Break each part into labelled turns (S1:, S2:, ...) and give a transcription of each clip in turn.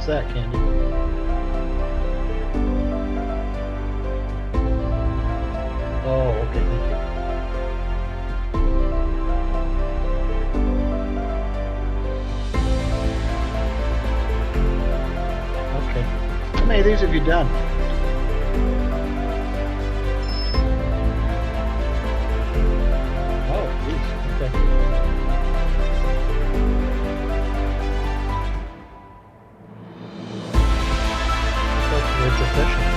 S1: What's that, Candy? Oh, okay, thank you. Okay. How many of these have you done? Oh, geez. Okay. That's very professional.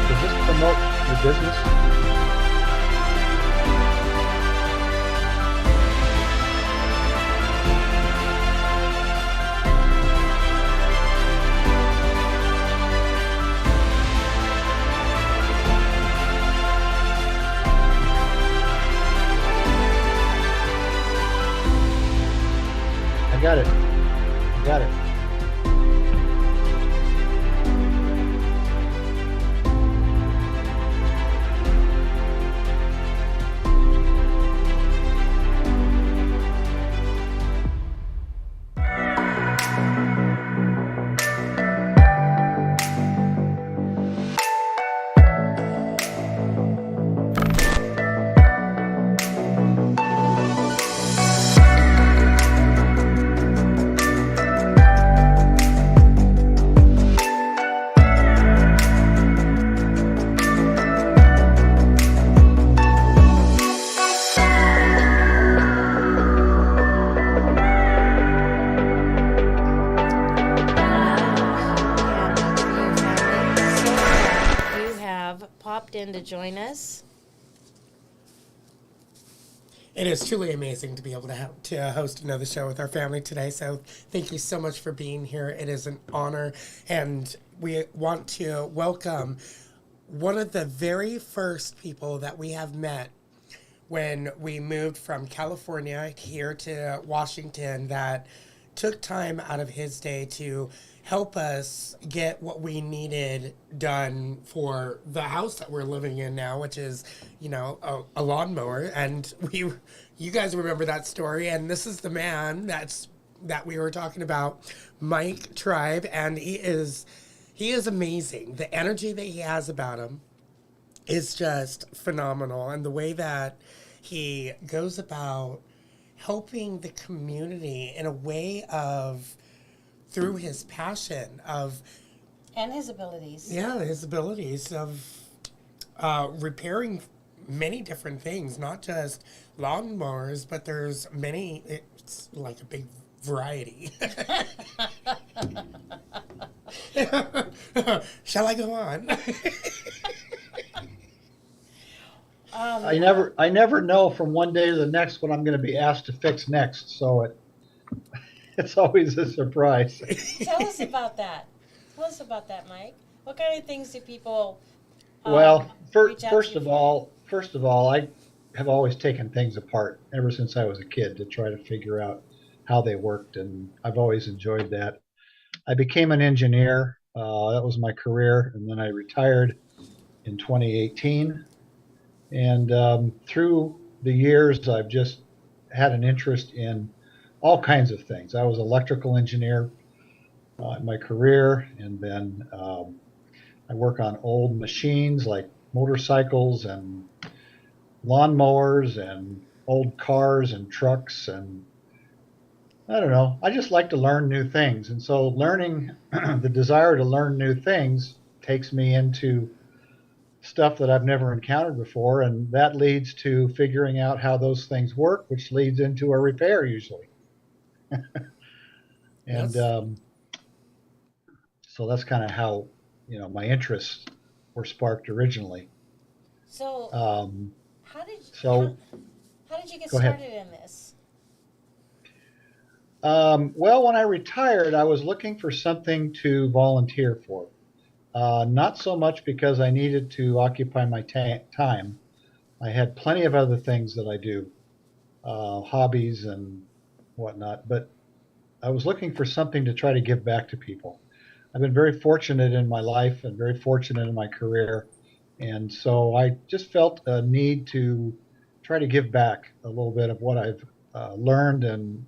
S1: Does this promote your business? I got it. I got it.
S2: Popped in to join us.
S3: It is truly amazing to be able to host another show with our family today. So thank you so much for being here. It is an honor, and we want to welcome one of the very first people that we have met when we moved from California here to Washington, that took time out of his day to help us get what we needed done for the house that we're living in now, which is, a lawnmower. And you guys remember that story. And this is the man that we were talking about, Mike Tribe, and he is amazing. The energy that he has about him is just phenomenal, and the way that he goes about helping the community in a way of, through his passion of,
S2: and his abilities.
S3: Yeah, his abilities of repairing many different things, not just lawnmowers, but there's many, it's like a big variety. Shall I go on?
S1: I never know from one day to the next what I'm going to be asked to fix next, so it's always a surprise.
S2: Tell us about that. Tell us about that, Mike. What kind of things do people?
S1: Well,
S2: reach out
S1: first
S2: to
S1: of
S2: you
S1: all, I have always taken things apart ever since I was a kid to try to figure out how they worked, and I've always enjoyed that. I became an engineer. That was my career, and then I retired in 2018. And through the years, I've just had an interest in all kinds of things. I was an electrical engineer in my career, and then I work on old machines like motorcycles and lawnmowers and old cars and trucks, and I don't know. I just like to learn new things, and so learning the desire to learn new things takes me into stuff that I've never encountered before, and that leads to figuring out how those things work, which leads into a repair usually. And
S3: Yes.
S1: So that's kind of how my interests were sparked originally.
S2: So,
S1: Um,
S2: how did
S1: so
S2: how did you get
S1: go ahead.
S2: started in this?
S1: Well, when I retired, I was looking for something to volunteer for. Not so much because I needed to occupy my time. I had plenty of other things that I do, hobbies and whatnot, but I was looking for something to try to give back to people. I've been very fortunate in my life and very fortunate in my career. And so I just felt a need to try to give back a little bit of what I've learned and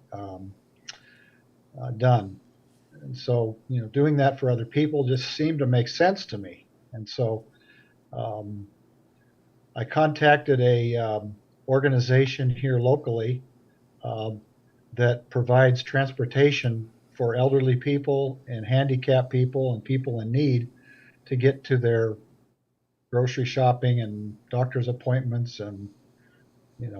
S1: done. And so, doing that for other people just seemed to make sense to me. And so um, I contacted a organization here locally um, that provides transportation for elderly people and handicapped people and people in need to get to their grocery shopping and doctor's appointments and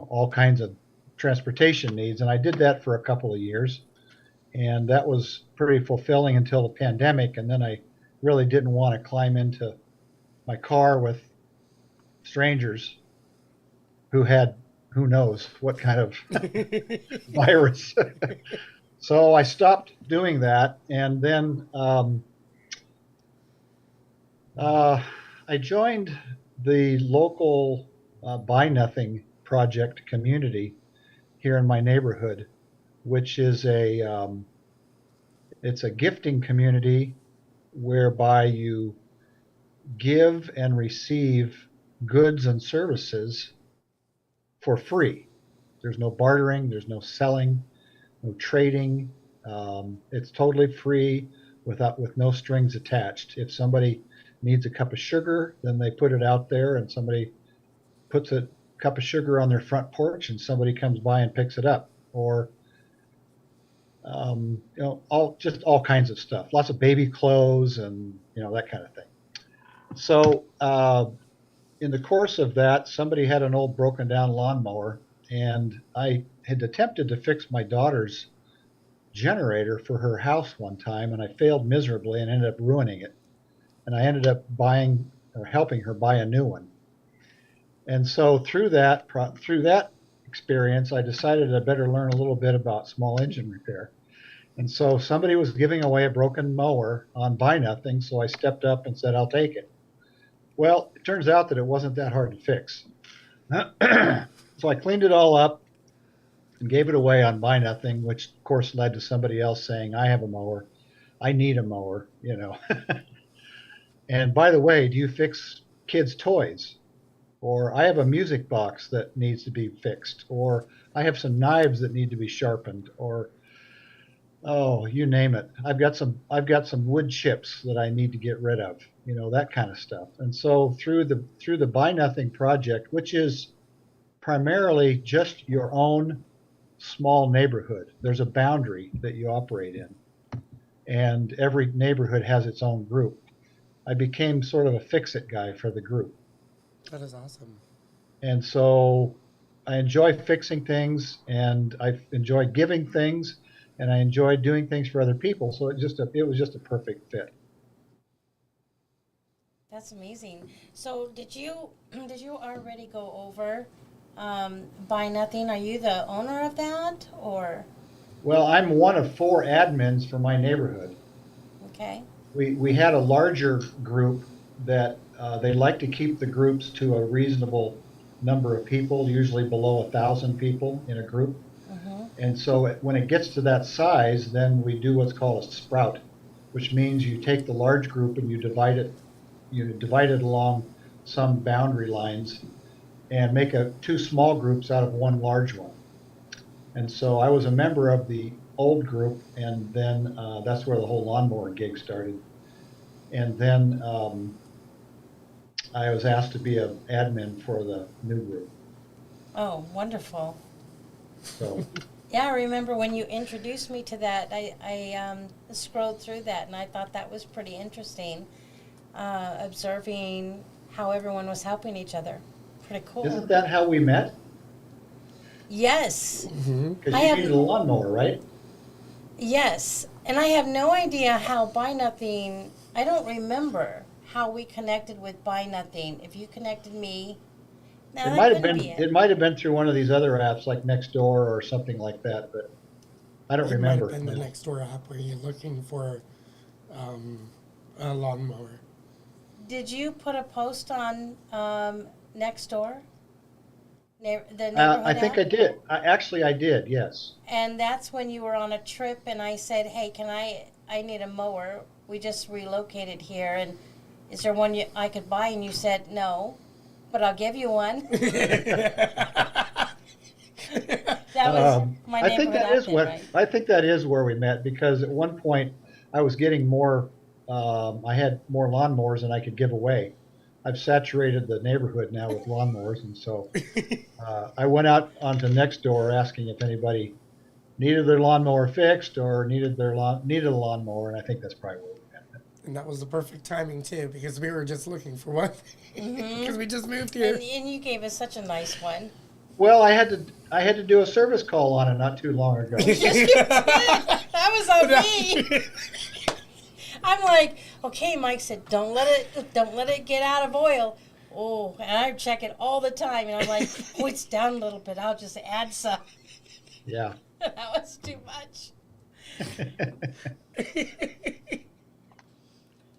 S1: all kinds of transportation needs. And I did that for a couple of years, and that was pretty fulfilling until the pandemic. And then I really didn't want to climb into my car with strangers who had who knows what kind of virus. So I stopped doing that, and then I joined the local Buy Nothing project community here in my neighborhood, which is it's a gifting community whereby you give and receive goods and services for free. There's no bartering, there's no selling, no trading. It's totally free with no strings attached. If somebody needs a cup of sugar, then they put it out there, and somebody puts a cup of sugar on their front porch, and somebody comes by and picks it up. Or all kinds of stuff. Lots of baby clothes and that kind of thing. So in the course of that, somebody had an old broken down lawnmower, and I had attempted to fix my daughter's generator for her house one time, and I failed miserably and ended up ruining it. And I ended up buying or helping her buy a new one. And so through that experience, I decided I better learn a little bit about small engine repair. And so somebody was giving away a broken mower on Buy Nothing, so I stepped up and said, I'll take it. Well, it turns out that it wasn't that hard to fix. So I cleaned it all up and gave it away on Buy Nothing, which of course led to somebody else saying, I have a mower. I need a mower. And by the way, do you fix kids' toys? Or I have a music box that needs to be fixed. Or I have some knives that need to be sharpened. Or you name it. I've got some wood chips that I need to get rid of. That kind of stuff. And so through the Buy Nothing project, which is primarily just your own small neighborhood, there's a boundary that you operate in, and every neighborhood has its own group. I became sort of a fix-it guy for the group.
S3: That is awesome.
S1: And so I enjoy fixing things, and I enjoy giving things, and I enjoy doing things for other people. So it was just a perfect fit.
S2: That's amazing. So did you already go over Buy Nothing? Are you the owner of that, or?
S1: Well, I'm one of 4 admins for my neighborhood.
S2: Okay.
S1: We had a larger group that they like to keep the groups to a reasonable number of people, usually below 1,000 people in a group. And so when it gets to that size, then we do what's called a sprout, which means you take the large group and you divide it along some boundary lines and make 2 small groups out of one large one. And so I was a member of the old group, and then that's where the whole lawnmower gig started. And then I was asked to be an admin for the new group.
S2: Oh, wonderful.
S1: So
S2: Yeah, I remember when you introduced me to that, I scrolled through that, and I thought that was pretty interesting, observing how everyone was helping each other. Pretty cool.
S1: isn't that how we met?
S2: Yes.
S1: Because
S2: I
S1: you
S2: have-
S1: needed a lawnmower, right?
S2: Yes. And I have no idea how Buy Nothing, I don't remember how we connected with Buy Nothing. If you connected me, no,
S1: It
S2: that
S1: might have
S2: couldn't
S1: been
S2: be
S1: it might have been through one of these other apps like Nextdoor or something like that, but I don't
S3: It might
S1: remember.
S3: have been the Nextdoor app where you're looking for a lawnmower.
S2: Did you put a post on Nextdoor? The neighborhood
S1: I think
S2: app?
S1: I did. I did, yes.
S2: And that's when you were on a trip, and I said, "Hey, I need a mower. We just relocated here, and is there one I could buy?" And you said, "No, but I'll give you one." That was my
S1: I think
S2: neighborhood
S1: that
S2: out
S1: is
S2: there,
S1: what
S2: right?
S1: I think that is where we met because at one point I was getting more. I had more lawnmowers than I could give away. I've saturated the neighborhood now with lawnmowers, and so I went out onto next door asking if anybody needed their lawnmower fixed or needed a lawnmower, and I think that's probably where we met.
S3: And that was the perfect timing too, because we were just looking for one. Because we just moved here.
S2: And you gave us such a nice one.
S1: Well, I had to do a service call on it not too long ago.
S2: Yes, you did. That was on me. I'm like, okay, Mike said, don't let it get out of oil. Oh, and I check it all the time, and I'm like, oh, it's down a little bit. I'll just add some.
S1: Yeah.
S2: That was too much.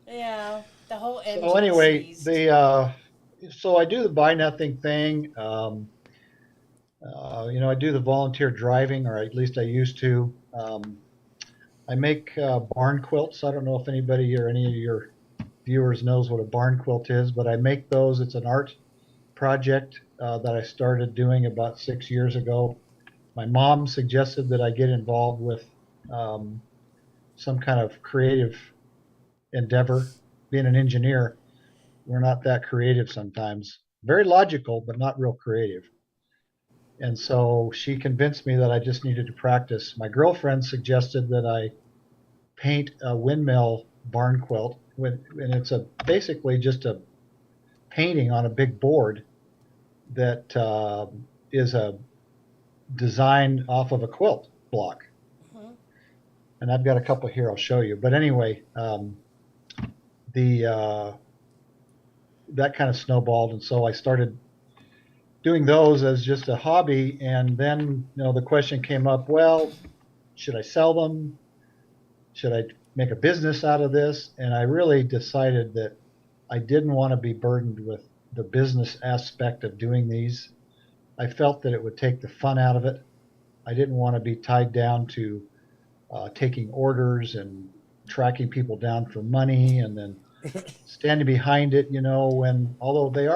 S2: Yeah, the whole engine.
S1: So anyway,
S2: seized.
S1: so I do the buy nothing thing. I do the volunteer driving, or at least I used to. I make barn quilts. I don't know if anybody or any of your viewers knows what a barn quilt is, but I make those. It's an art project that I started doing about 6 years ago. My mom suggested that I get involved with um, some kind of creative endeavor. Being an engineer, we're not that creative sometimes. Very logical, but not real creative. And so she convinced me that I just needed to practice. My girlfriend suggested that I paint a windmill barn quilt, and it's basically just a painting on a big board that is a design off of a quilt block.
S2: Mhm.
S1: And I've got a couple here I'll show you. But anyway, the that kind of snowballed, and so I started doing those as just a hobby. And then the question came up: well, should I sell them? Should I make a business out of this? And I really decided that I didn't want to be burdened with the business aspect of doing these. I felt that it would take the fun out of it. I didn't want to be tied down to taking orders and tracking people down for money and then standing behind it. When although they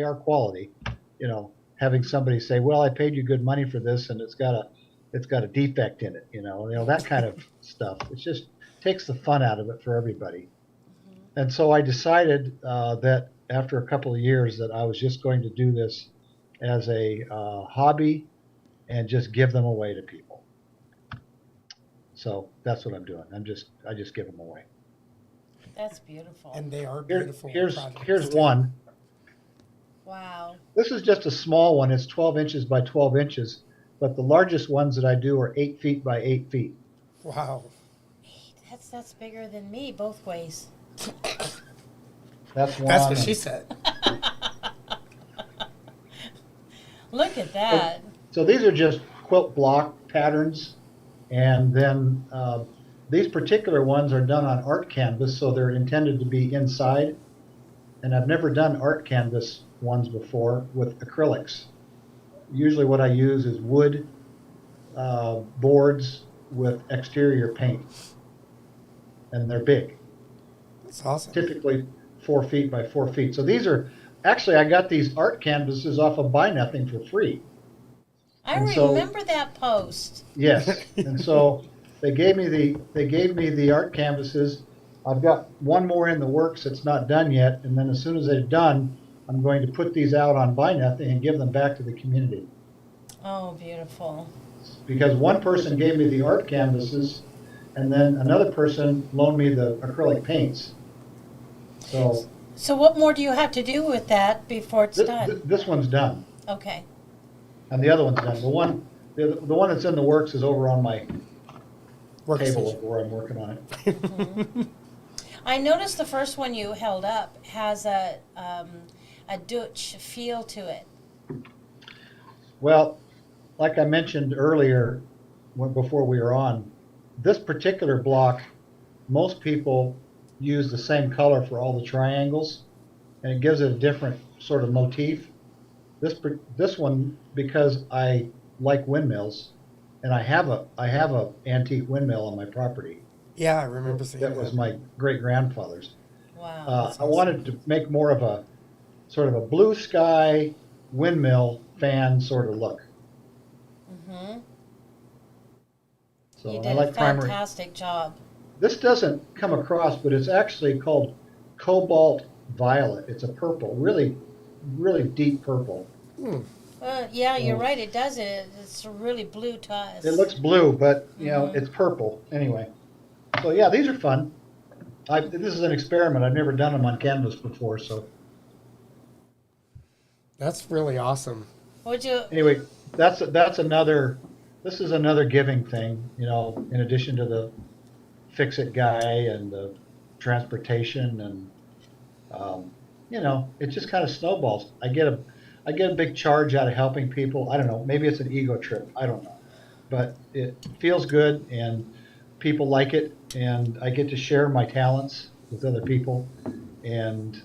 S1: are quality, having somebody say, "Well, I paid you good money for this, and it's got a defect in it," that kind of stuff. It just takes the fun out of it for everybody. And so I decided that after a couple of years that I was just going to do this as a hobby and just give them away to people. So that's what I'm doing. I just give them away.
S2: That's beautiful.
S3: And they are
S1: Here,
S3: beautiful.
S1: here's
S3: projects,
S1: here's
S3: too.
S1: one.
S2: Wow.
S1: This is just a small one. It's 12 inches by 12 inches, but the largest ones that I do are 8 feet by 8 feet.
S3: Wow.
S2: That's bigger than me both ways.
S1: That's one.
S3: That's what she said.
S2: Look at that.
S1: So these are just quilt block patterns, and then these particular ones are done on art canvas, so they're intended to be inside. And I've never done art canvas ones before with acrylics. Usually what I use is wood boards with exterior paint, and they're big,
S3: That's awesome.
S1: typically 4 feet by 4 feet. So these are actually, I got these art canvases off of Buy Nothing for free.
S2: I
S1: And so-
S2: remember that post.
S1: Yes, and so they gave me the art canvases. I've got one more in the works that's not done yet, and then as soon as they're done, I'm going to put these out on Buy Nothing and give them back to the community.
S2: Oh, beautiful.
S1: Because one person gave me the art canvases, and then another person loaned me the acrylic paints. So
S2: So what more do you have to do with that before it's
S1: this,
S2: done?
S1: this one's done,
S2: Okay.
S1: and the other one's done. The one that's in the works is over on my table
S3: Workstation.
S1: where I'm working on it.
S2: I noticed the first one you held up has a Dutch feel to it.
S1: Well, like I mentioned earlier, before we were on, this particular block, most people use the same color for all the triangles, and it gives it a different sort of motif. This one, because I like windmills, and I have a antique windmill on my property.
S3: Yeah, I remember seeing
S1: That was my great grandfather's.
S2: Wow.
S1: I wanted to make more of a sort of a blue sky windmill fan sort of look.
S2: Mm-hmm. You
S1: So I
S2: did a
S1: like primary.
S2: fantastic job.
S1: This doesn't come across, but it's actually called cobalt violet. It's a purple, really, really deep purple.
S2: Yeah, you're
S1: So
S2: right. It does it. It's really blue to
S1: it
S2: us.
S1: looks blue, but
S2: Mm-hmm.
S1: it's purple anyway. So yeah, these are fun. This is an experiment. I've never done them on canvas before. So
S3: That's really awesome.
S2: Would you?
S1: anyway, that's another. This is another giving thing. In addition to the fix it guy and the transportation and it just kind of snowballs. I get a big charge out of helping people. I don't know. Maybe it's an ego trip. I don't know, but it feels good and people like it, and I get to share my talents with other people, and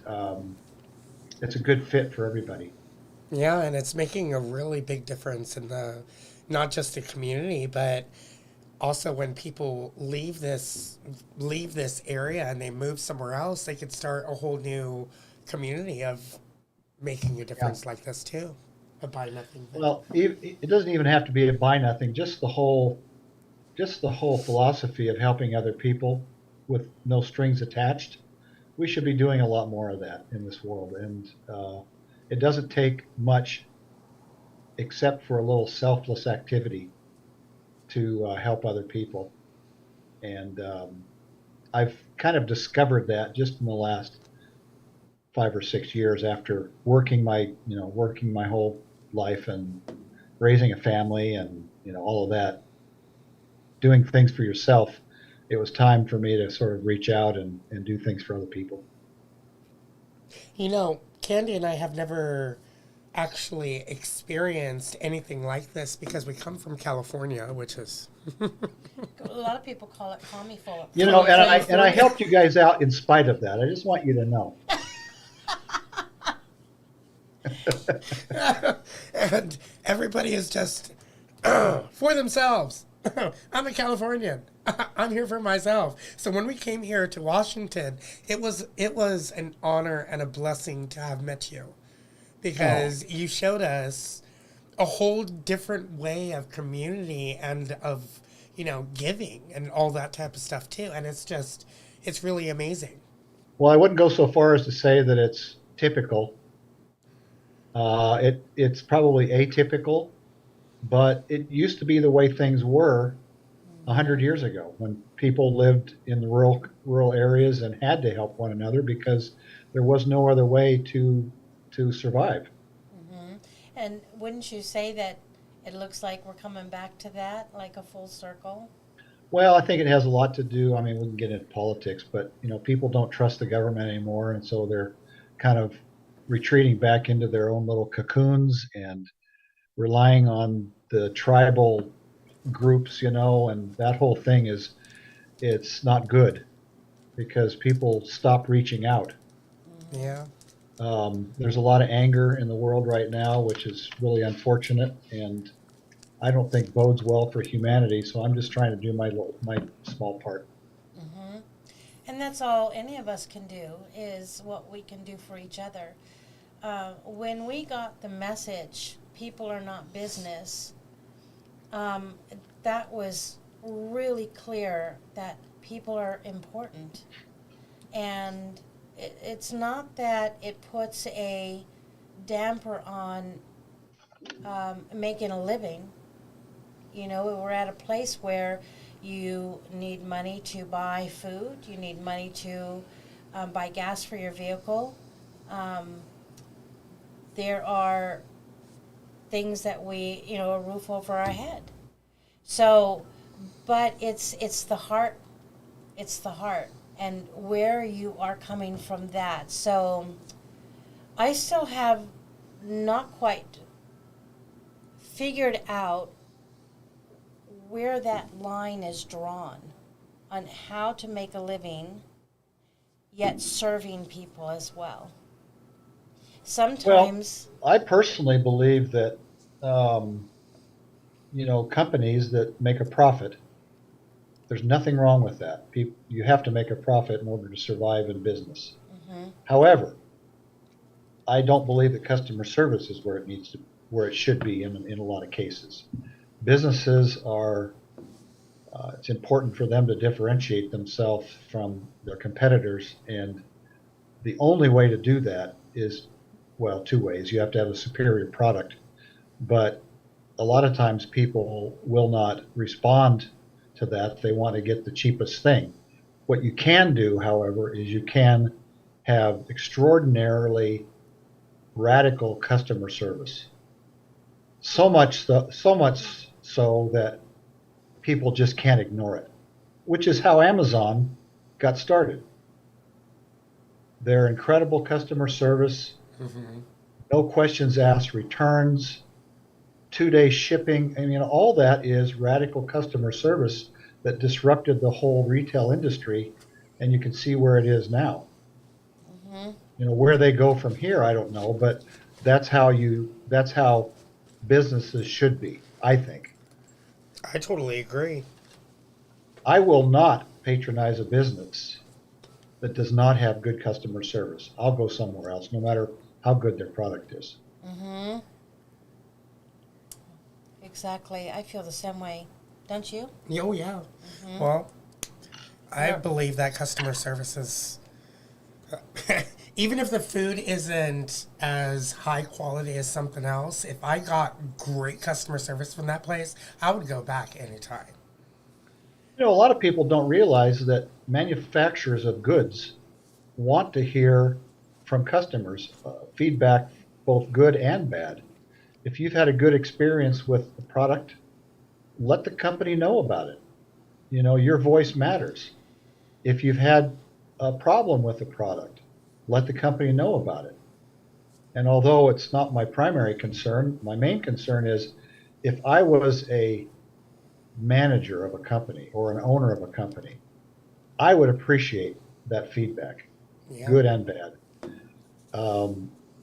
S1: it's a good fit for everybody.
S3: Yeah, and it's making a really big difference in not just the community, but also when people leave this area and they move somewhere else, they could start a whole new community of making a
S1: Yeah.
S3: difference like this too. A buy nothing thing.
S1: Well, it doesn't even have to be a buy nothing. Just the whole philosophy of helping other people with no strings attached. We should be doing a lot more of that in this world, and it doesn't take much except for a little selfless activity to help other people. And I've kind of discovered that just in the last 5 or 6 years after working my whole life and raising a family and all of that, doing things for yourself. It was time for me to sort of reach out and do things for other people.
S3: Candy and I have never actually experienced anything like this because we come from California, which is
S2: A lot of people call it commie full.
S1: And I helped you guys out in spite of that. I just want you to know.
S3: and everybody is just for themselves. I'm a Californian. I'm here for myself. So when we came here to Washington, it was an honor and a blessing to have met you because you showed us a whole different way of community and of giving and all that type of stuff too. And it's really amazing.
S1: Well, I wouldn't go so far as to say that it's typical. It's probably atypical, but it used to be the way things were 100 years ago when people lived in the rural areas and had to help one another because there was no other way to survive.
S2: Hmm. And wouldn't you say that it looks like we're coming back to that, like a full circle?
S1: Well, I think it has a lot to do. I mean, we can get into politics, but people don't trust the government anymore, and so they're kind of retreating back into their own little cocoons and relying on the tribal groups, and that whole thing it's not good because people stop reaching out.
S3: Yeah.
S1: There's a lot of anger in the world right now, which is really unfortunate, and I don't think bodes well for humanity. So I'm just trying to do my small part.
S2: Hmm. And that's all any of us can do is what we can do for each other. When we got the message, people are not business, um, that was really clear that people are important. And it's not that it puts a damper on making a living. We're at a place where you need money to buy food, you need money to buy gas for your vehicle. Um, there are things that a roof over our head. So, but it's the heart, and where you are coming from that. So, I still have not quite figured out where that line is drawn on how to make a living yet serving people as well.
S1: Well,
S2: Sometimes,
S1: I personally believe that um, companies that make a profit, there's nothing wrong with that. You have to make a profit in order to survive in business.
S2: mhm,
S1: However, I don't believe that customer service is where it should be in a lot of cases. businesses are, it's important for them to differentiate themselves from their competitors. And the only way to do that is, well, two ways. You have to have a superior product, but a lot of times people will not respond to that. They want to get the cheapest thing. What you can do, however, is you can have extraordinarily radical customer service. So much so that people just can't ignore it, which is how Amazon got started. Their incredible customer service,
S3: Hmm.
S1: no questions asked returns, 2 day shipping. I mean, all that is radical customer service that disrupted the whole retail industry. And you can see where it is now.
S2: Hmm.
S1: Where they go from here, I don't know, but that's how businesses should be, I think.
S3: I totally agree.
S1: I will not patronize a business that does not have good customer service. I'll go somewhere else, no matter how good their product is.
S2: Hmm. Exactly. I feel the same way. Don't you?
S3: Oh, yeah.
S2: Hmm.
S3: Well, I
S2: Yeah.
S3: believe that customer service is, even if the food isn't as high quality as something else, if I got great customer service from that place, I would go back anytime.
S1: A lot of people don't realize that manufacturers of goods want to hear from customers feedback, both good and bad. If you've had a good experience with the product, let the company know about it. Your voice matters. If you've had a problem with the product, let the company know about it. And although it's not my primary concern, my main concern is if I was a manager of a company or an owner of a company, I would appreciate that feedback,
S3: Yeah.
S1: good and bad.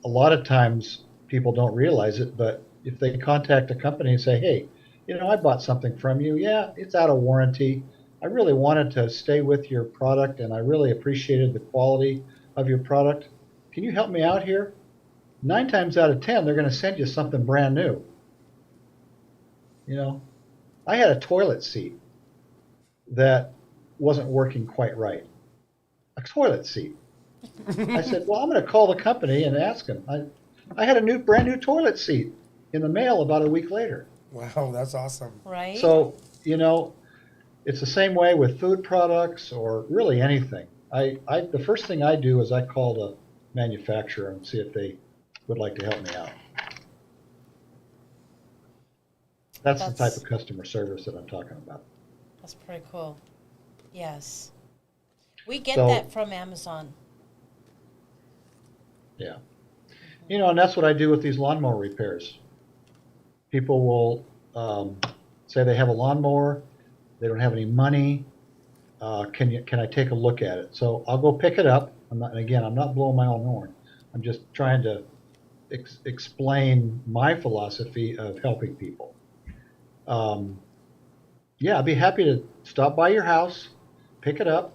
S1: A lot of times people don't realize it, but if they contact a company and say, hey, I bought something from you. Yeah, it's out of warranty. I really wanted to stay with your product and I really appreciated the quality of your product. Can you help me out here? 9 times out of 10, they're going to send you something brand new. You know, I had a toilet seat that wasn't working quite right. A toilet seat. I said, well, I'm going to call the company and ask them. I had a brand new toilet seat in the mail about a week later.
S3: Wow, that's awesome.
S2: Right?
S1: So, it's the same way with food products or really anything. The first thing I do is I call the manufacturer and see if they would like to help me out. That's the type
S2: That's
S1: of customer service that I'm talking about.
S2: that's pretty cool. Yes. We get
S1: So,
S2: that from Amazon.
S1: yeah. And that's what I do with these lawnmower repairs. People will say they have a lawnmower, they don't have any money. Can I take a look at it? So I'll go pick it up. I'm not blowing my own horn. I'm just trying to explain my philosophy of helping people. Um, yeah, I'd be happy to stop by your house, pick it up,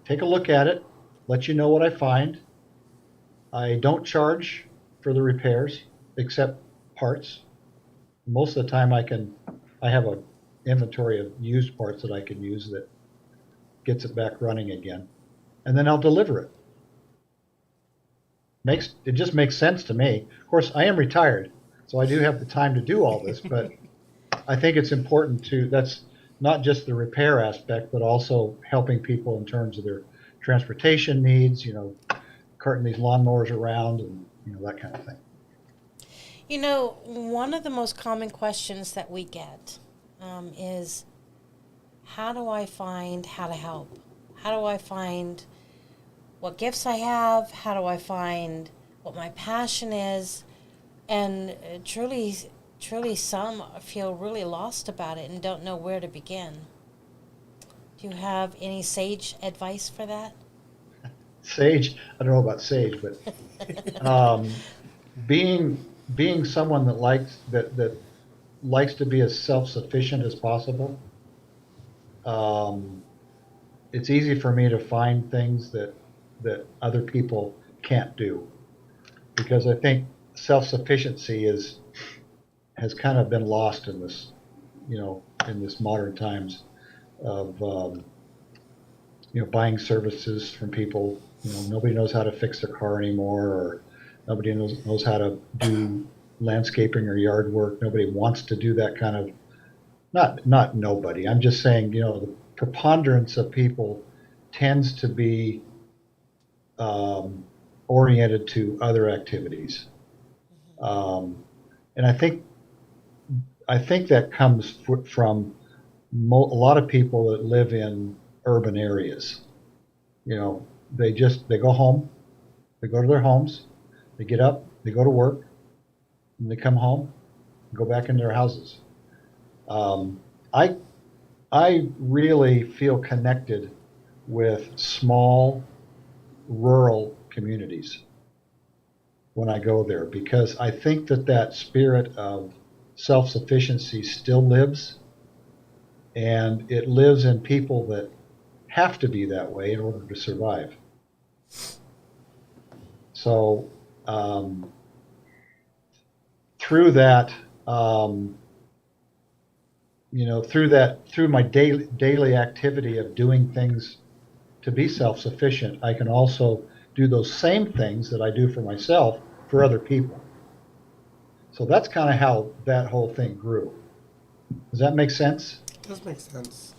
S1: take a look at it, let you know what I find. I don't charge for the repairs except parts. Most of the time I have a inventory of used parts that I can use that gets it back running again. And then I'll deliver it. It just makes sense to me. Of course, I am retired, so I do have the time to do all this, but I think it's important that's not just the repair aspect, but also helping people in terms of their transportation needs, carting these lawnmowers around and, that kind of thing.
S2: One of the most common questions that we get is how do I find how to help? How do I find what gifts I have? How do I find what my passion is? And truly, some feel really lost about it and don't know where to begin. Do you have any sage advice for that?
S1: Sage, I don't know about sage, but being someone that likes to be as self-sufficient as possible, um, it's easy for me to find things that other people can't do because I think self-sufficiency has kind of been lost in this in this modern times of, buying services from people. Nobody knows how to fix their car anymore, or nobody knows how to do landscaping or yard work. Nobody wants to do that kind of, not nobody. I'm just saying, the preponderance of people tends to be oriented to other activities. And I think that comes from a lot of people that live in urban areas. They go home, they go to their homes, they get up, they go to work, and they come home, go back in their houses. I I really feel connected with small rural communities when I go there, because I think that spirit of self-sufficiency still lives, and it lives in people that have to be that way in order to survive. So through that, through my daily activity of doing things to be self-sufficient, I can also do those same things that I do for myself for other people. So that's kind of how that whole thing grew. Does that make sense?
S3: It does make sense.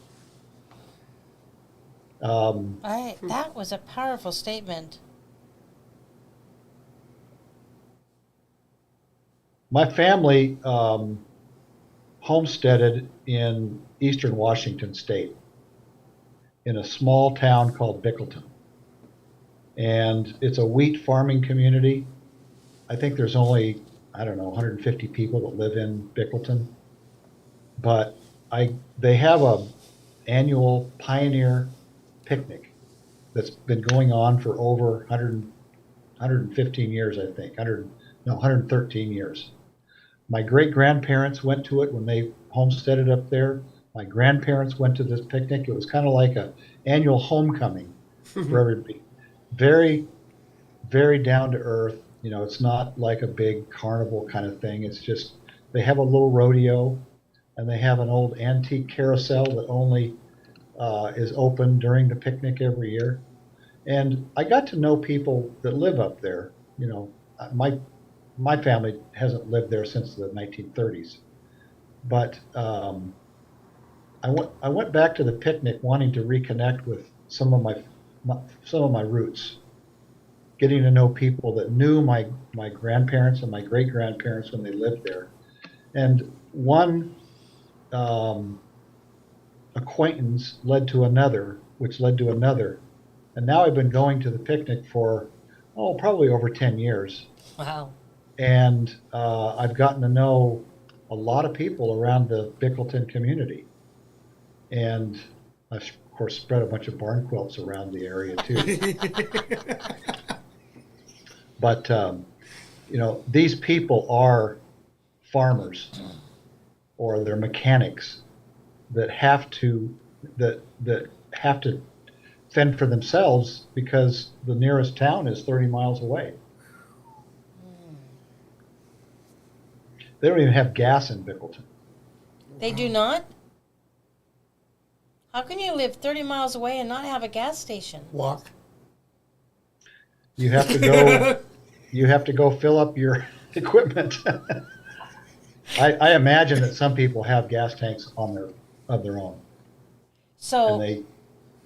S2: That was a powerful statement.
S1: My family homesteaded in eastern Washington state in a small town called Bickleton. And it's a wheat farming community. I think there's only, 150 people that live in Bickleton. But they have a annual pioneer picnic that's been going on for over 115 years, I think. 113 years. My great-grandparents went to it when they homesteaded up there. My grandparents went to this picnic. It was kind of like an annual homecoming for everybody. Very, very down to earth. It's not like a big carnival kind of thing. It's just they have a little rodeo, and they have an old antique carousel that only is open during the picnic every year. And I got to know people that live up there. My family hasn't lived there since the 1930s, but I went back to the picnic wanting to reconnect with some of my roots, getting to know people that knew my grandparents and my great grandparents when they lived there, and one acquaintance led to another, which led to another, and now I've been going to the picnic for probably over 10 years.
S2: Wow.
S1: And I've gotten to know a lot of people around the Bickleton community. And I've, of course, spread a bunch of barn quilts around the area, too. But, these people are farmers, or they're mechanics that have to fend for themselves because the nearest town is 30 miles away. They don't even have gas in Bickleton.
S2: They do not? How can you live 30 miles away and not have a gas station?
S3: Walk.
S1: You have to go. You have to go fill up your equipment. I imagine that some people have gas tanks of their own,
S2: So
S1: and they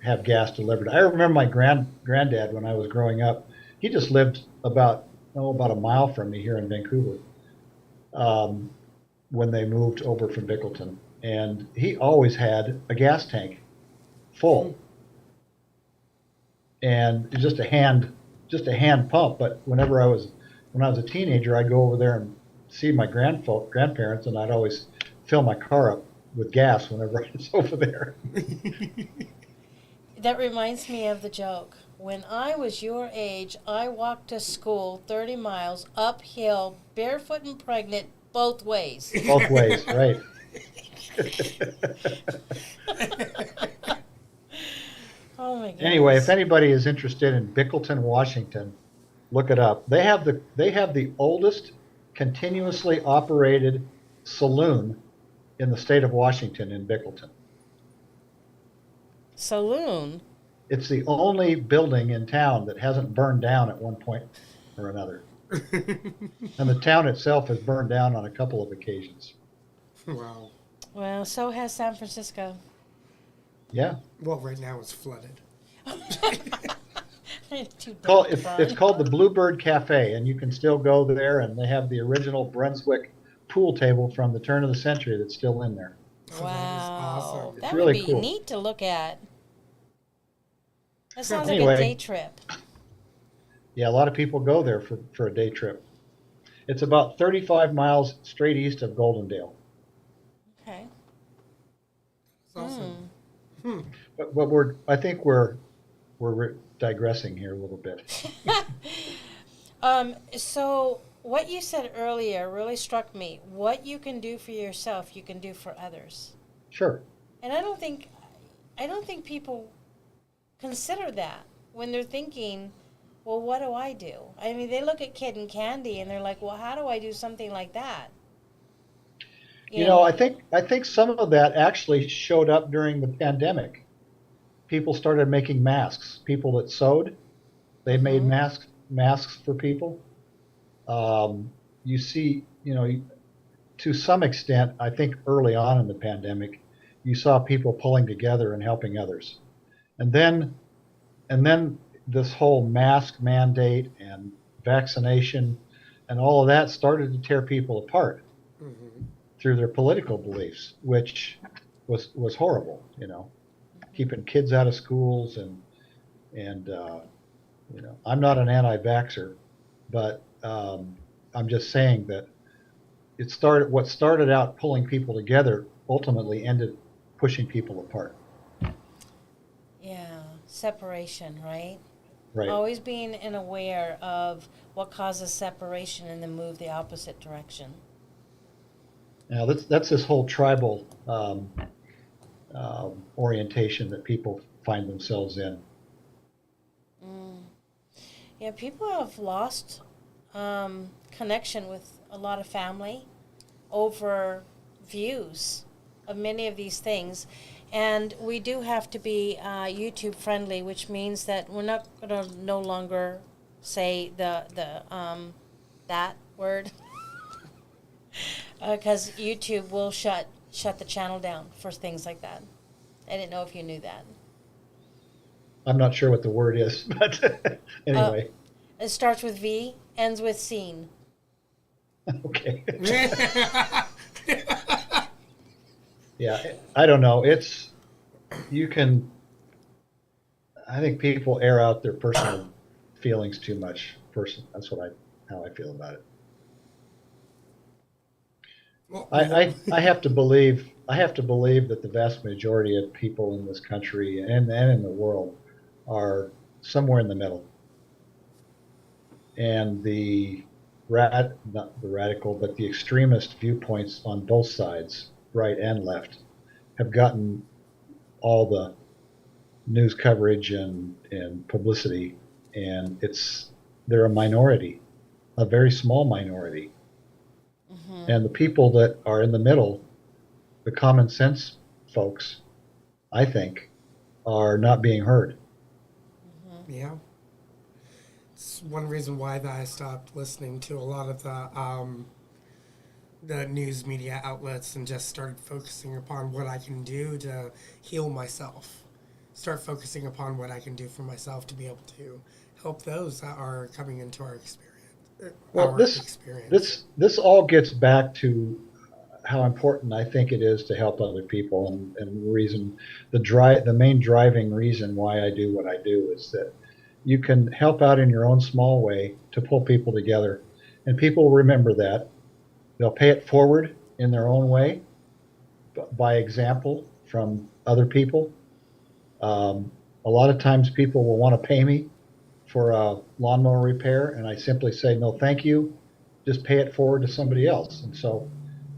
S1: have gas delivered. I remember my granddad when I was growing up. He just lived about a mile from me here in Vancouver. When they moved over from Bickleton, and he always had a gas tank full, and just a hand pump. But when I was a teenager, I'd go over there and see my grandparents, and I'd always fill my car up with gas whenever I was over there.
S2: that reminds me of the joke. When I was your age, I walked to school 30 miles uphill, barefoot and pregnant, both ways.
S1: Both ways, right.
S2: Oh my goodness.
S1: Anyway, if anybody is interested in Bickleton, Washington, look it up. They have the oldest continuously operated saloon in the state of Washington in Bickleton.
S2: Saloon.
S1: It's the only building in town that hasn't burned down at one point or another. And the town itself has burned down on a couple of occasions.
S3: Wow.
S2: Well, so has San Francisco.
S1: Yeah.
S3: Well, right now it's flooded.
S2: Too
S1: It's called the Bluebird Cafe, and you can still go there, and they have the original Brunswick pool table from the turn of the century that's still in there.
S3: Oh,
S2: Wow.
S3: that is awesome.
S1: It's
S2: That
S1: really
S2: would be
S1: cool.
S2: neat to look at. That sounds like
S1: Anyway.
S2: a day trip.
S1: Yeah, a lot of people go there for a day trip. It's about 35 miles straight east of Goldendale.
S2: Okay.
S3: It's awesome.
S1: But I think we're digressing here a little bit.
S2: So what you said earlier really struck me. What you can do for yourself, you can do for others.
S1: Sure.
S2: And I don't think people consider that when they're thinking, well, what do I do? I mean, they look at Kid and Candy and they're like, well, how do I do something like that?
S1: You know, I think some of that actually showed up during the pandemic. People started making masks. People that sewed, they made masks for people. You see, to some extent, I think early on in the pandemic, you saw people pulling together and helping others. And then this whole mask mandate and vaccination and all of that started to tear people apart through their political beliefs, which was horrible, keeping kids out of schools and I'm not an anti-vaxxer, but I'm just saying that what started out pulling people together ultimately ended pushing people apart.
S2: Yeah, separation, right?
S1: Right.
S2: Always being aware of what causes separation and then move the opposite direction.
S1: Now that's this whole tribal orientation that people find themselves in.
S2: Yeah, people have lost connection with a lot of family over views of many of these things. And we do have to be YouTube friendly, which means that we're not going to no longer say that word because YouTube will shut the channel down for things like that. I didn't know if you knew that.
S1: I'm not sure what the word is, but anyway.
S2: It starts with V, ends with scene.
S1: Okay. Yeah, I don't know. I think people air out their personal feelings too much. That's how I feel about it.
S3: Well,
S1: I have to believe that the vast majority of people in this country and in the world are somewhere in the middle. And not the radical, but the extremist viewpoints on both sides, right and left, have gotten all the news coverage and publicity, and they're a minority, a very small minority. And the people that are in the middle, the common sense folks, I think, are not being heard.
S3: Yeah. It's one reason why I stopped listening to a lot of the news media outlets and just started focusing upon what I can do to heal myself. Start focusing upon what I can do for myself to be able to help those that are coming into our experience.
S1: Well, this all gets back to how important I think it is to help other people, and the main driving reason why I do what I do is that you can help out in your own small way to pull people together, and people remember that. They'll pay it forward in their own way by example from other people. A lot of times people will want to pay me for a lawnmower repair, and I simply say, no, thank you. Just pay it forward to somebody else. And so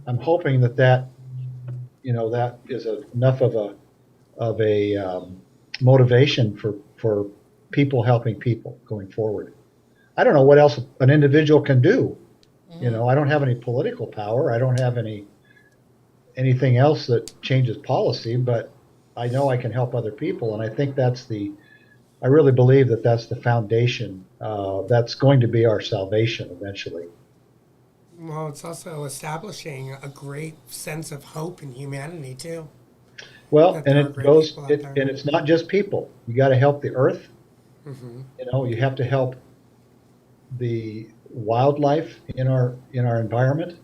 S1: I'm hoping that is enough of a motivation for people helping people going forward. I don't know what else an individual can do. I don't have any political power. I don't have any anything else that changes policy, but I know I can help other people, and I think I really believe that that's the foundation. That's going to be our salvation eventually.
S3: Well, it's also establishing a great sense of hope in humanity too.
S1: Well,
S3: That
S1: and
S3: there are
S1: it
S3: great
S1: goes,
S3: people out there.
S1: and it's not just people. You got to help the earth.
S3: Hmm.
S1: You have to help the wildlife in our environment.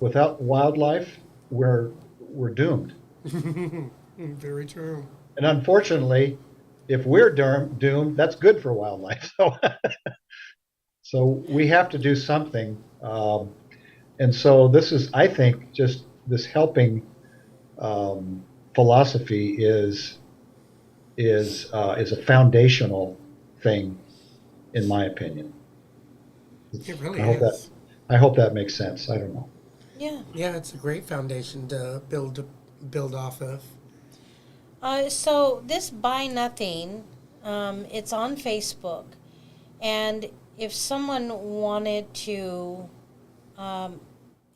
S1: Without wildlife, we're doomed.
S3: Very true.
S1: And unfortunately, if we're doomed, that's good for wildlife. So we have to do something. And so this is, I think, just this helping philosophy is a foundational thing, in my opinion.
S3: It really
S1: I hope that
S3: is.
S1: I hope that makes sense. I don't know.
S2: Yeah.
S3: Yeah, it's a great foundation to build off of.
S2: So this Buy Nothing, it's on Facebook, and if someone wanted to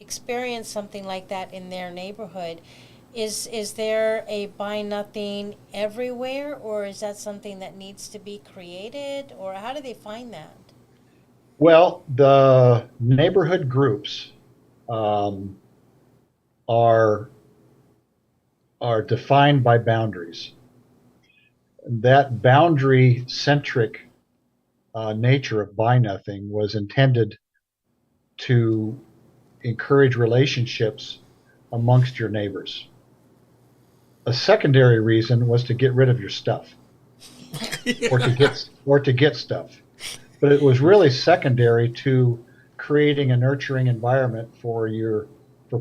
S2: experience something like that in their neighborhood, is there a Buy Nothing everywhere, or is that something that needs to be created, or how do they find that?
S1: Well, the neighborhood groups um, are are defined by boundaries. That boundary centric nature of Buy Nothing was intended to encourage relationships amongst your neighbors. A secondary reason was to get rid of your stuff or to get stuff. But it was really secondary to creating a nurturing environment for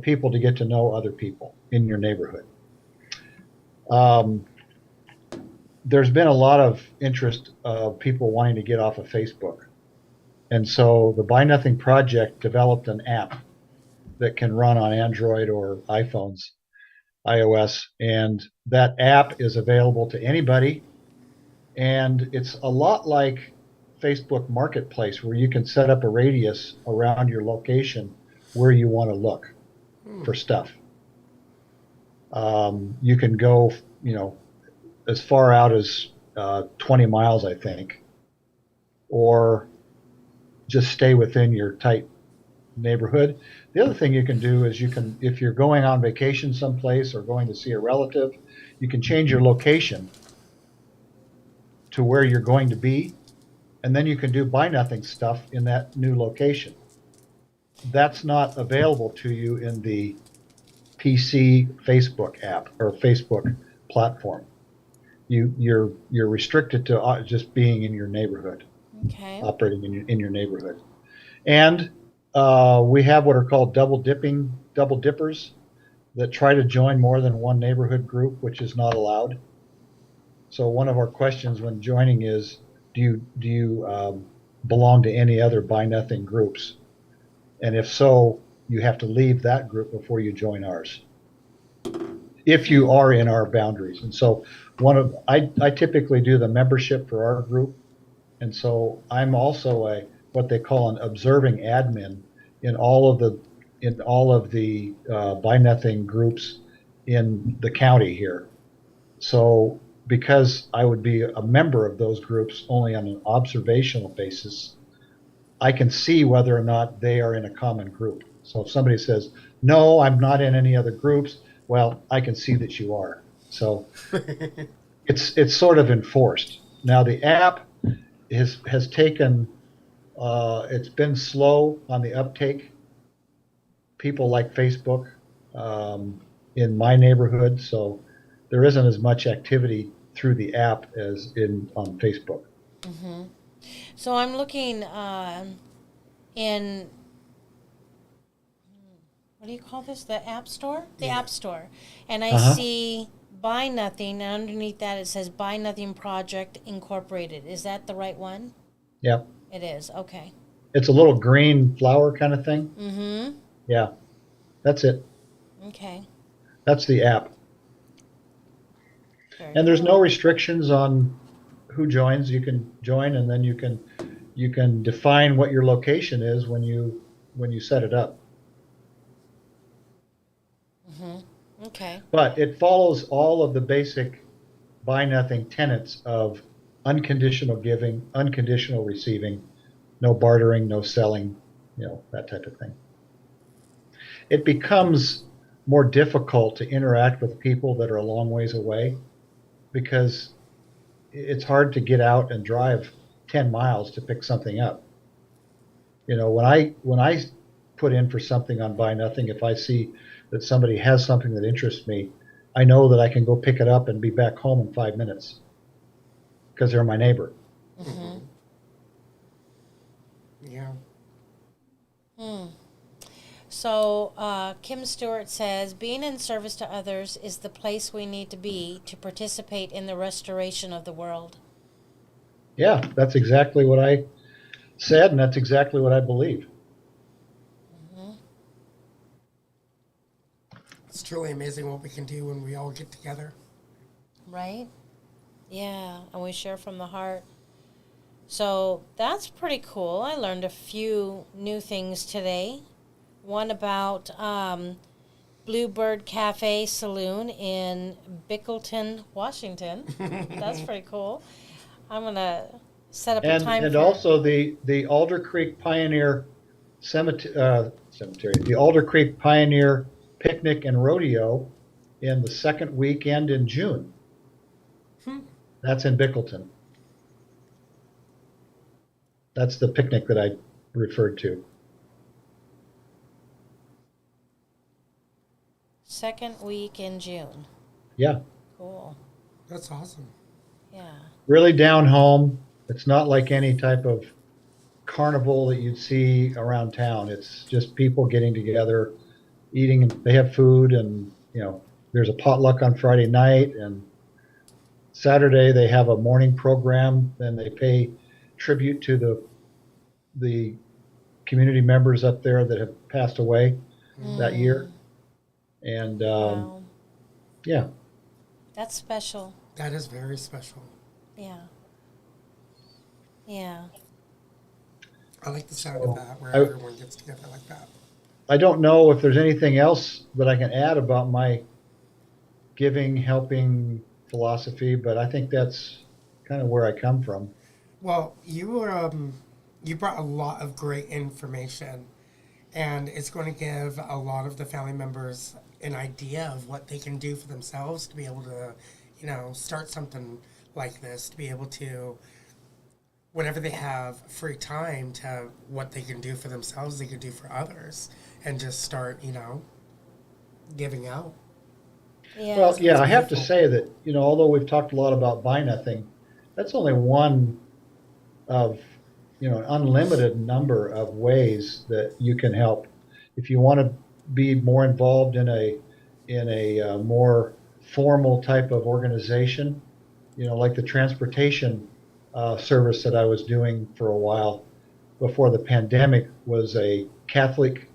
S1: people to get to know other people in your neighborhood. Um, there's been a lot of interest of people wanting to get off of Facebook. And so the Buy Nothing Project developed an app that can run on Android or iPhones, iOS, and that app is available to anybody. And it's a lot like Facebook Marketplace, where you can set up a radius around your location where you want to look for stuff. You can go, as far out as 20 miles, I think, or just stay within your tight neighborhood. The other thing you can do is if you're going on vacation someplace or going to see a relative, you can change your location to where you're going to be, and then you can do Buy Nothing stuff in that new location. That's not available to you in the PC Facebook app or Facebook platform. You're restricted to just being in your neighborhood,
S2: Okay.
S1: operating in your neighborhood. And we have what are called double dippers that try to join more than one neighborhood group, which is not allowed. So one of our questions when joining is, do you belong to any other Buy Nothing groups? And if so, you have to leave that group before you join ours. If you are in our boundaries. And so I typically do the membership for our group. And so I'm also what they call an observing admin in all of the Buy Nothing groups in the county here. So because I would be a member of those groups only on an observational basis, I can see whether or not they are in a common group. So if somebody says, no, I'm not in any other groups, well, I can see that you are. So it's sort of enforced. Now the app has taken it's been slow on the uptake. People like Facebook in my neighborhood, so there isn't as much activity through the app as in on Facebook.
S2: So I'm looking in, what do you call this? The App Store? The
S3: Yeah.
S2: App Store. And I
S1: Uh-huh.
S2: see Buy Nothing, and underneath that it says Buy Nothing Project Incorporated. Is that the right one?
S1: Yeah,
S2: It is. Okay.
S1: it's a little green flower kind of thing.
S2: Mm-hmm.
S1: Yeah, that's it.
S2: Okay.
S1: That's the app.
S2: Very
S1: And there's no
S2: cool.
S1: restrictions on who joins. You can join, and then you can define what your location is when you set it up.
S2: Okay.
S1: But it follows all of the basic buy nothing tenets of unconditional giving, unconditional receiving, no bartering, no selling, that type of thing. It becomes more difficult to interact with people that are a long ways away because it's hard to get out and drive 10 miles to pick something up. When I put in for something on buy nothing, if I see that somebody has something that interests me, I know that I can go pick it up and be back home in 5 minutes because they're my neighbor.
S2: Mm-hmm.
S3: Yeah.
S2: So Kim Stewart says, being in service to others is the place we need to be to participate in the restoration of the world.
S1: Yeah, that's exactly what I said, and that's exactly what I believe.
S2: Mm-hmm.
S3: It's truly amazing what we can do when we all get together.
S2: Right? Yeah, and we share from the heart. So that's pretty cool. I learned a few new things today. One about Bluebird Cafe Saloon in Bickleton, Washington. That's pretty cool. I'm going to set up a time
S1: And
S2: for...
S1: also the Alder Creek Pioneer Cemetery, the Alder Creek Pioneer Picnic and Rodeo in the second weekend in June. That's in Bickleton. That's the picnic that I referred to.
S2: Second week in June.
S1: Yeah,
S2: Cool.
S3: That's awesome.
S2: Yeah.
S1: really down home. It's not like any type of carnival that you'd see around town. It's just people getting together, eating. They have food, and there's a potluck on Friday night, and Saturday they have a morning program. Then they pay tribute to the community members up there that have passed away that year. And
S2: Wow.
S1: yeah,
S2: That's special.
S3: That is very special.
S2: Yeah. Yeah.
S3: I like the sound of that, where
S1: I-
S3: everyone gets together like that.
S1: I don't know if there's anything else that I can add about my giving, helping philosophy, but I think that's kind of where I come from.
S3: Well, you brought a lot of great information, and it's going to give a lot of the family members an idea of what they can do for themselves to be able to, start something like this, to be able to, whenever they have free time, to what they can do for themselves, they can do for others, and just start, giving out.
S2: Yeah.
S1: Well, yeah, I have to
S3: beautiful.
S1: say that, although we've talked a lot about buy nothing, that's only one of, an unlimited number of ways that you can help. If you want to be more involved in a more formal type of organization, like the transportation service that I was doing for a while before the pandemic was a Catholic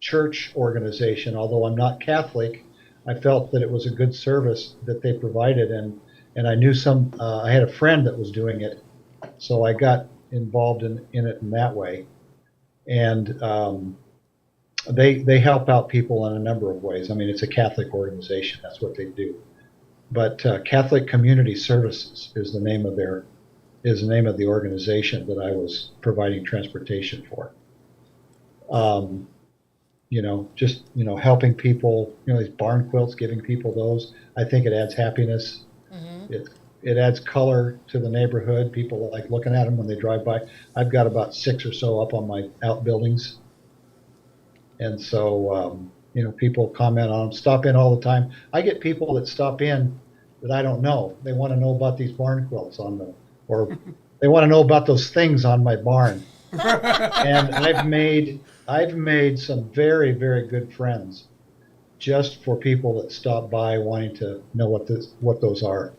S1: church organization. Although I'm not Catholic, I felt that it was a good service that they provided, and I knew I had a friend that was doing it, so I got involved in it in that way. And they help out people in a number of ways. I mean, it's a Catholic organization. That's what they do. But Catholic Community Services is the name of the organization that I was providing transportation for. Just helping people. These barn quilts, giving people those. I think it adds happiness.
S2: Mm-hmm.
S1: It adds color to the neighborhood. People like looking at them when they drive by. I've got about 6 or so up on my outbuildings. And so, people comment on them, stop in all the time. I get people that stop in that I don't know. They want to know about these barn quilts or they want to know about those things on my barn. And I've made some very, very good friends just for people that stop by wanting to know what those are.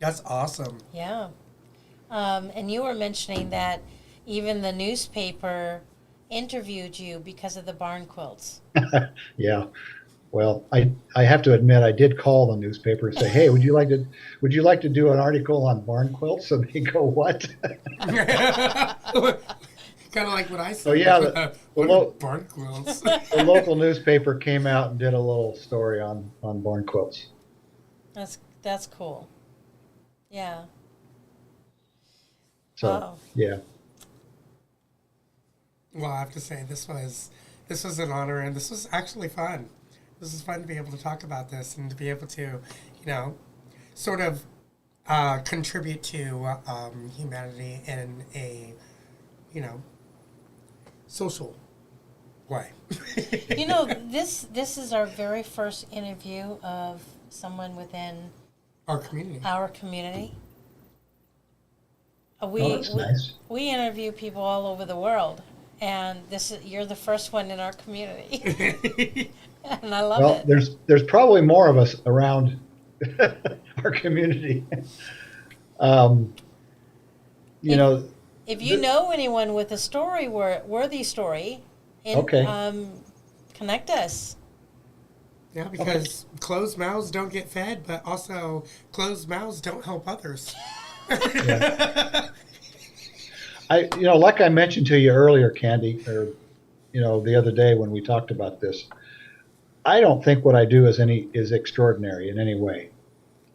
S3: That's awesome.
S2: Yeah. And you were mentioning that even the newspaper interviewed you because of the barn quilts.
S1: Yeah. Well, I have to admit I did call the newspaper and say, "Hey, would you like to do an article on barn quilts?" And they go, "What?"
S3: Kind of like what I
S1: So
S3: said.
S1: yeah,
S3: What are
S1: lo-
S3: barn quills?
S1: the local newspaper came out and did a little story on barn quilts.
S2: That's cool. Yeah.
S1: So
S2: Oh,
S1: yeah,
S3: Well, I have to say this was an honor, and this was actually fun. This is fun to be able to talk about this and to be able to, sort of contribute to humanity in a, you know, social way.
S2: this is our very first interview of someone within
S3: Our community.
S2: our community.
S1: oh, that's nice.
S2: We interview people all over the world, and you're the first one in our community, and I love
S1: Well,
S2: it.
S1: there's probably more of us around our community. Um, you
S2: If
S1: know,
S2: if you know anyone with a worthy story,
S1: Okay.
S2: connect us.
S3: Yeah, because closed mouths don't get fed, but also closed mouths don't help others.
S1: yeah. Like I mentioned to you earlier, Candy, or the other day when we talked about this, I don't think what I do is extraordinary in any way.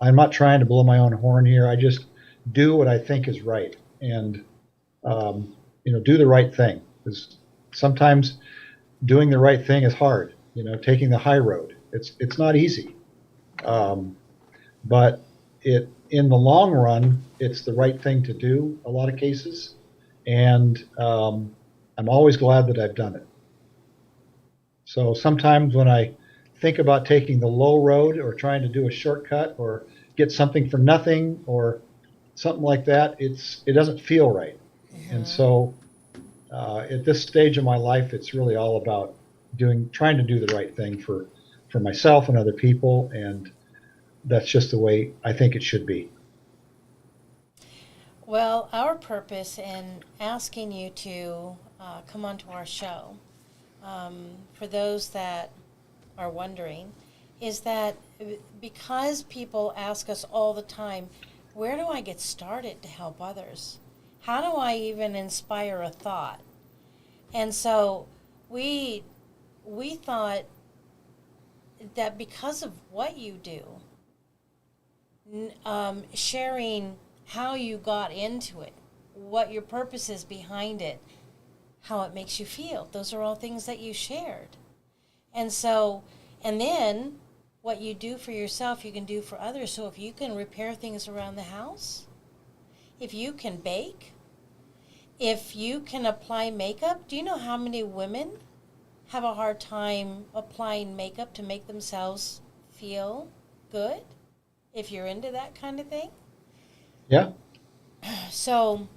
S1: I'm not trying to blow my own horn here. I just do what I think is right, and do the right thing. Because sometimes doing the right thing is hard. Taking the high road. It's not easy, but in the long run, it's the right thing to do. A lot of cases, and I'm always glad that I've done it. So sometimes when I think about taking the low road or trying to do a shortcut or get something for nothing or something like that, it doesn't feel right. And so at this stage of my life, it's really all about trying to do the right thing for myself and other people, and that's just the way I think it should be.
S2: Well, our purpose in asking you to come onto our show, for those that are wondering, is that because people ask us all the time, where do I get started to help others? How do I even inspire a thought? And so we thought that because of what you do, sharing how you got into it, what your purpose is behind it, how it makes you feel. Those are all things that you shared. And then what you do for yourself, you can do for others. So if you can repair things around the house, if you can bake, if you can apply makeup, do you know how many women have a hard time applying makeup to make themselves feel good? If you're into that kind of thing.
S1: Yeah.
S2: So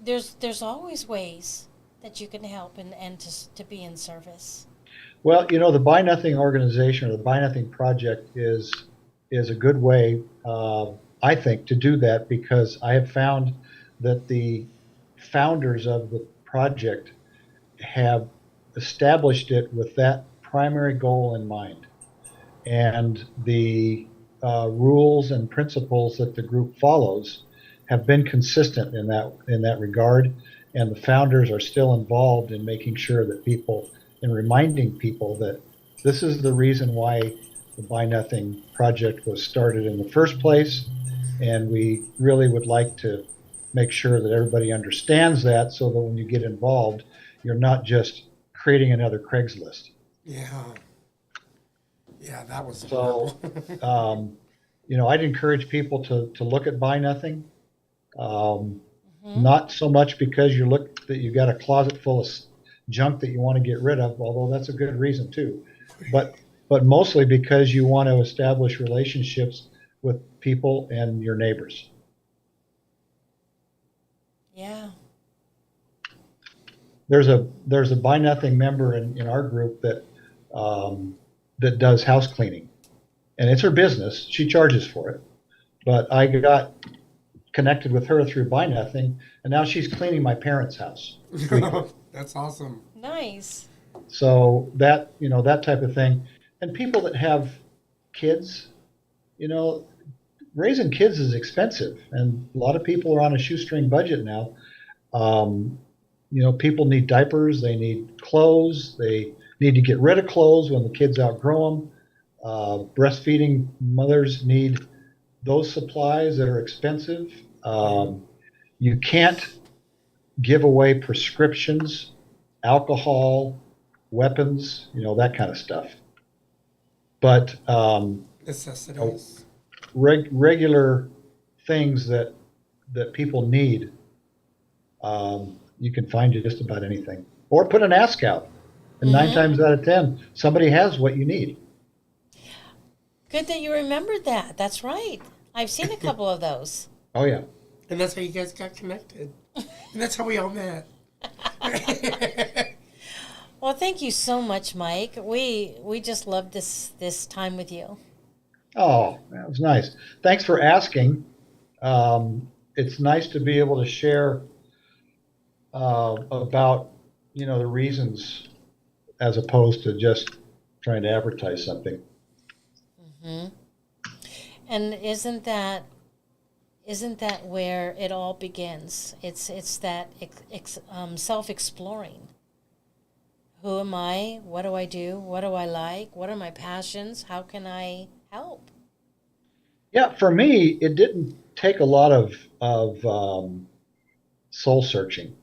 S2: there's always ways that you can help and to be in service.
S1: Well, the Buy Nothing organization or the Buy Nothing project is a good way, I think, to do that, because I have found that the founders of the project have established it with that primary goal in mind, and the rules and principles that the group follows have been consistent in that regard, and the founders are still involved in making sure that people and reminding people that this is the reason why the Buy Nothing project was started in the first place, and we really would like to make sure that everybody understands that, so that when you get involved, you're not just creating another Craigslist.
S3: Yeah. Yeah, that was
S1: So,
S3: horrible.
S1: I'd encourage people to look at Buy Nothing.
S2: Mm-hmm.
S1: Not so much because that you've got a closet full of junk that you want to get rid of, although that's a good reason too, but mostly because you want to establish relationships with people and your neighbors.
S2: Yeah.
S1: There's a Buy Nothing member in our group that does house cleaning, and it's her business. She charges for it, but I got connected with her through Buy Nothing, and now she's cleaning my parents' house.
S3: That's awesome.
S2: Nice.
S1: So that type of thing, and people that have kids, raising kids is expensive, and a lot of people are on a shoestring budget now. People need diapers, they need clothes, they need to get rid of clothes when the kids outgrow them. Breastfeeding mothers need those supplies that are expensive. You can't give away prescriptions, alcohol, weapons, that kind of stuff. But
S3: necessities,
S1: regular things that people need, you can find just about anything. Or put an ask out, and 9 times out of 10, somebody has what you need.
S2: Good that you remembered that. That's right. I've seen a couple of those.
S1: Oh, yeah.
S3: And that's how you guys got connected. And that's how we all met.
S2: Well, thank you so much, Mike. We just loved this time with you.
S1: Oh, that was nice. Thanks for asking. It's nice to be able to share about, the reasons as opposed to just trying to advertise something.
S2: And isn't that where it all begins? It's that self-exploring. Who am I? What do I do? What do I like? What are my passions? How can I help?
S1: Yeah, for me, it didn't take a lot of soul searching.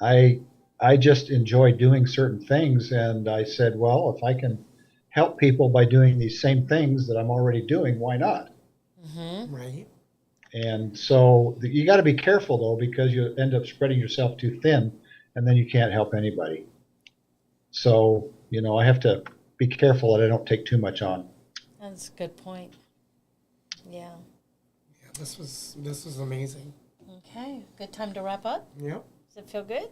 S1: I just enjoy doing certain things, and I said, well, if I can help people by doing these same things that I'm already doing, why not?
S3: Right.
S1: And so you got to be careful, though, because you end up spreading yourself too thin, and then you can't help anybody. So, I have to be careful that I don't take too much on.
S2: That's a good point. Yeah.
S3: Yeah, this was amazing.
S2: Okay, good time to wrap up.
S3: Yep.
S2: Does it feel good?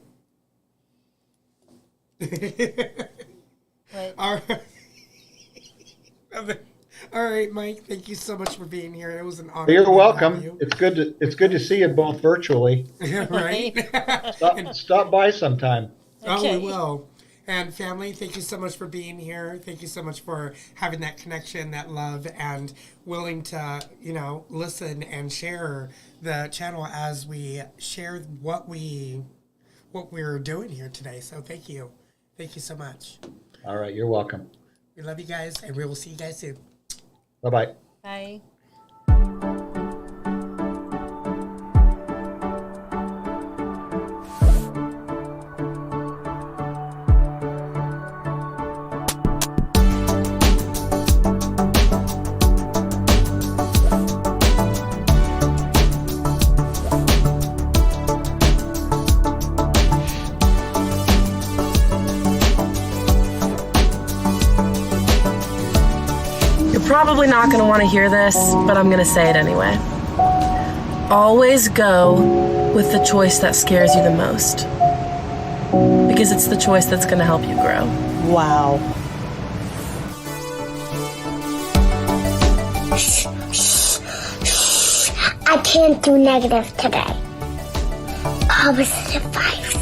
S3: All right. All right, Mike. Thank you so much for being here. It was an honor.
S1: You're welcome. It's good to see you both virtually.
S3: Right.
S1: Stop by sometime.
S3: Okay. Oh, we will. And family, thank you so much for being here. Thank you so much for having that connection, that love, and willing to, listen and share the channel as we share what we're doing here today. So thank you. Thank you so much.
S1: All right, you're welcome.
S3: We love you guys, and we will see you guys soon.
S1: Bye-bye.
S2: Bye.
S4: Probably not going to want to hear this, but I'm going to say it anyway. Always go with the choice that scares you the most, because it's the choice that's going to help you grow.
S2: Wow.
S5: I can't do negative today. Positive vibes.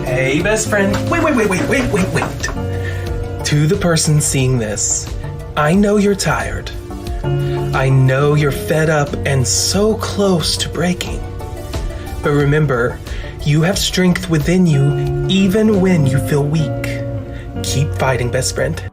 S6: Hey, best friend. Wait. To the person seeing this, I know you're tired. I know you're fed up and so close to breaking. But remember, you have strength within you even when you feel weak. Keep fighting, best friend.